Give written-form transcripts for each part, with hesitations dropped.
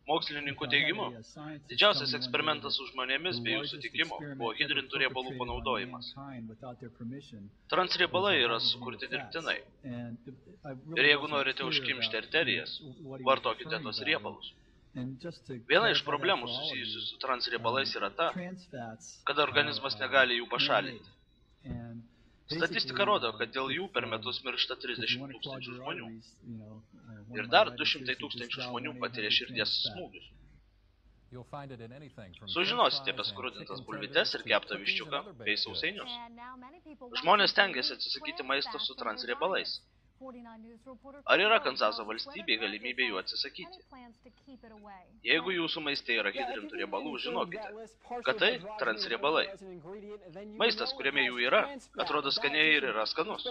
Mokslininkų teigimu, didžiausias eksperimentas su žmonėmis be jų sutikimo buvo hidrintų riebalų panaudojimas. Transriebalai yra sukurti dirbtinai. Ir jeigu norite užkimšti arterijas, vartokite tos riebalus. Viena iš problemų susijusių su transriebalais yra ta, kad organizmas negali jų pašalinti. Statistika rodo, kad dėl jų per metus miršta 30 000 žmonių. Ir dar 200 000 žmonių patiria širdies smūgius. Sužinosite apie skrudintas bulvytes ir keptą viščiuką bei sausainius. Žmonės stengiasi atsisakyti maisto su transriebalais. Ar yra Kanzaso valstybėje galimybė jų atsisakyti? Jeigu jūsų maiste yra hidrintų riebalų, žinokite, kad tai transriebalai. Maistas, kuriame jų yra, atrodo skaniai ir yra skanus.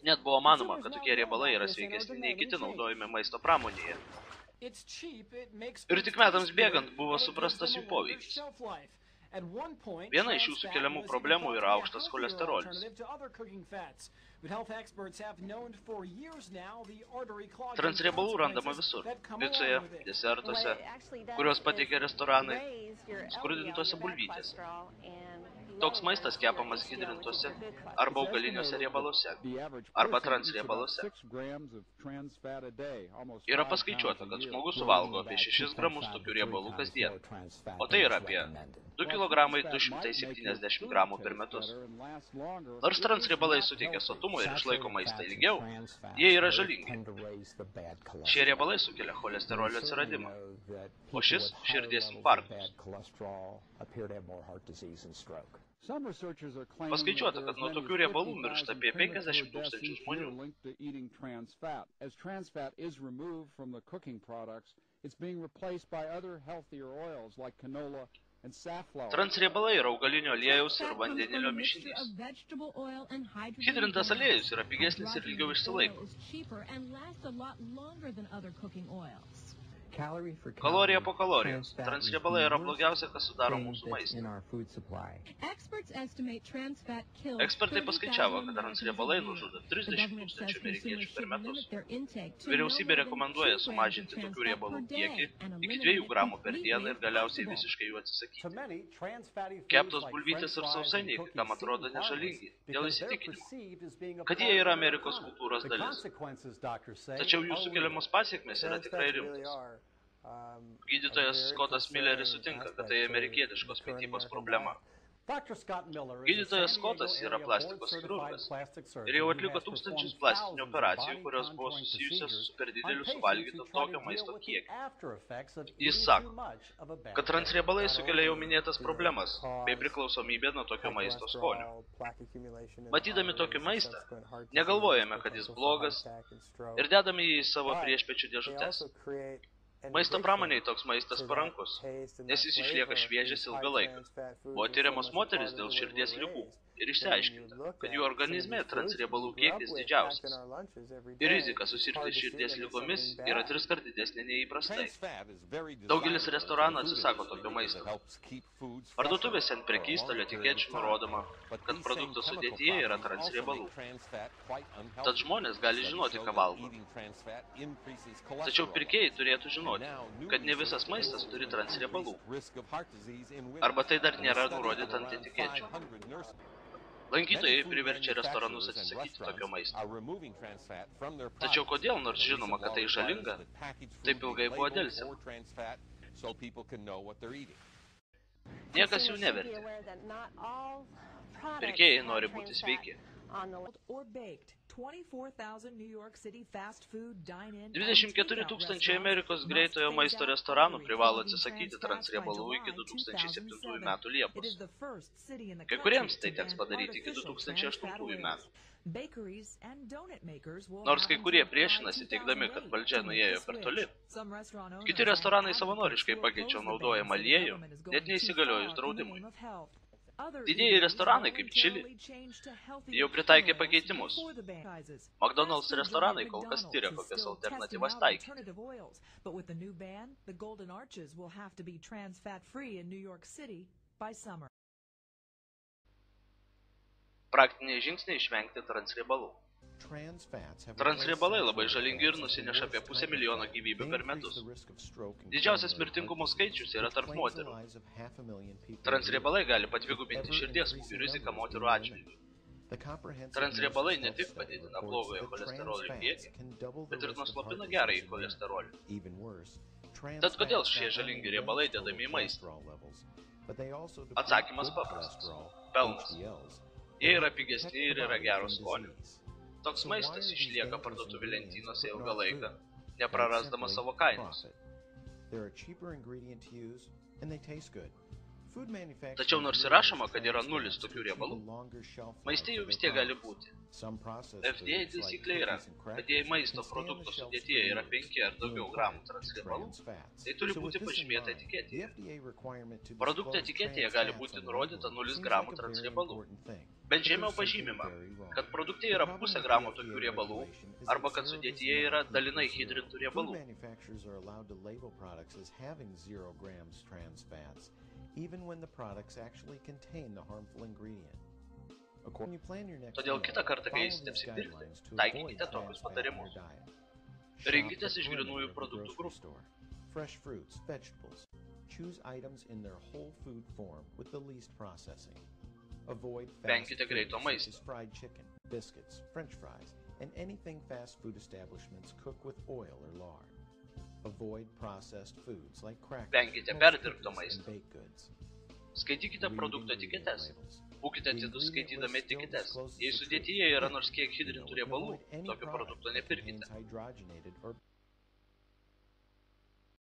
Net buvo manoma, kad tokie riebalai yra sveikesni nei kiti naudojami maisto pramonėje. Ir tik metams bėgant buvo suprastas jų poveikis. Viena iš jų sukeliamų problemų yra aukštas cholesterolis. Transriebalų randama visur – picoje, desertuose, kuriuos pateikia restoranai, skrudintose bulvytėse. Toks maistas kepamas hidrintuose arba augaliniuose riebaluose, arba transriebaluose. Yra paskaičiuota, kad žmogus suvalgo apie 6 gramus tokių riebalų kasdien, o tai yra apie 2 kg 270 gramų per metus. Nors transriebalai suteikia sotumo ir išlaiko maistą ilgiau, jie yra žalingi. Šie riebalai sukelia cholesterolio atsiradimą, o šis širdies infarktus. Paskaičiuota, kad nuo tokių riebalų miršta apie 50 000 žmonių. Transriebalai yra augalinio aliejaus ir vandenilio mišinys. Hidrintas aliejus yra pigesnis ir ilgiau išsilaiko. Kalorija po kalorijos. Transriebalai yra blogiausia, kas sudaro mūsų maistą. Ekspertai paskaičiavo, kad transriebalai nužudo 30 000 amerikiečių per metus. Vyriausybė rekomenduoja sumažinti tokių riebalų kiekį iki 2 gramų per dieną ir galiausiai visiškai jų atsisakyti. Keptos bulvytės ir sausainiai, kam atrodo nežalingi, dėl įsitikinimo, kad jie yra Amerikos kultūros dalis. Tačiau jų sukeliamos pasekmės yra tikrai rimtos. Gydytojas Scottas Milleris sutinka, kad tai amerikietiškos mitybos problema. Gydytojas Scottas yra plastikos chirurgas ir jau atliko 1000 plastinių operacijų, kurios buvo susijusios su per dideliu suvalgyto tokio maisto kiekiu. Jis sako, kad transriebalai sukelia jau minėtas problemas bei priklausomybė nuo tokio maisto skonio. Matydami tokį maistą, negalvojame, kad jis blogas ir dedame jį į savo priešpečių dėžutes. Maisto pramoniai toks maistas parankus, nes jis išlieka šviežias ilgą laiką. Buvo tyriamos moteris dėl širdies ligų ir išsiaiškinta, kad jų organizme transriebalų kiekis didžiausias. Ir rizika susirgti širdies ligomis yra 3 kart didesnė nei įprastai. Daugelis restoranų atsisako tokio maisto. Parduotuvėse ant prekystalio etikečių nurodoma, kad produkto sudėtyje yra transriebalų. Tad žmonės gali žinoti, ką valgo. Tačiau pirkėjai turėtų žinoti, kad ne visas maistas turi transriebalų. Arba tai dar nėra nurodyta ant etikečių. Lankytojai priverčia restoranus atsisakyti tokio maisto. Tačiau kodėl, nors žinoma, kad tai žalinga, taip ilgai buvo delsiama? Niekas jų nevertė. Pirkėjai nori būti sveiki. 24 000 Amerikos greitojo maisto restoranų privalo atsisakyti transriebalų iki 2007 metų Liepos. Kai kuriems tai teks padaryti iki 2008 metų. Nors kai kurie priešinasi, teigdami, kad valdžia nuėjo per toli. Kiti restoranai savanoriškai pakeičia naudojamą aliejų, net neįsigaliojus draudimui. Didieji restoranai kaip Chili jau pritaikė pakeitimus. McDonald's restoranai kol kas tyria, kokias alternatyvas taikyti. Praktiniai žingsniai išvengti transriebalų. Transriebalai labai žalingi ir nusineša apie 500 000 gyvybių per metus. Didžiausias mirtingumo skaičius yra tarp moterų. Transriebalai gali padvigubinti širdies smūgių riziką moterų atžvilgiu. Transriebalai ne tik padidina blogojo cholesterolio kiekį, bet ir nuslopina gerąjį cholesterolį. Tad kodėl šie žalingi riebalai dedami į maistą? Atsakymas paprastas – pelnas. Jie yra pigesni ir yra gero skonio. Toks maistas išlieka parduotuvių lentynose ilgą laiką, neprarasdamas savo kainos. Tačiau nors įrašoma, kad yra 0 tokių riebalų, maiste jų vis tiek gali būti. FDA taisyklė yra, kad jei maisto produkto sudėtyje yra 5 ar daugiau gramų transriebalų, tai turi būti pažymėta etiketėje. Produkto etiketėje gali būti nurodyta 0 gramų transriebalų. Bet žemiau pažymima, kad produkte yra 0,5 gramo tokių riebalų arba kad sudėtyje yra dalinai hidrintų riebalų. Even when the products actually contain the harmful ingredient. Todėl kitą kartą, kai eisite apsipirkti, taikykite tokius patarimus. Rinkitės iš grynųjų produktų grupų. Fresh fruits, vegetables. Choose items in their whole food form with the least processing. Avoid Venkite greito maisto. fried chicken, biscuits, french fries, and anything fast food establishments cook with oil or lard. Avoid processed foods like crackers, Venkite perdirbto and maisto. baked goods. Skaitykite produkto etiketes. Būkite atidūs skaitydami etiketes. Jei sudėtyje yra nors kiek hidrintų riebalų, tokio produkto nepirkite.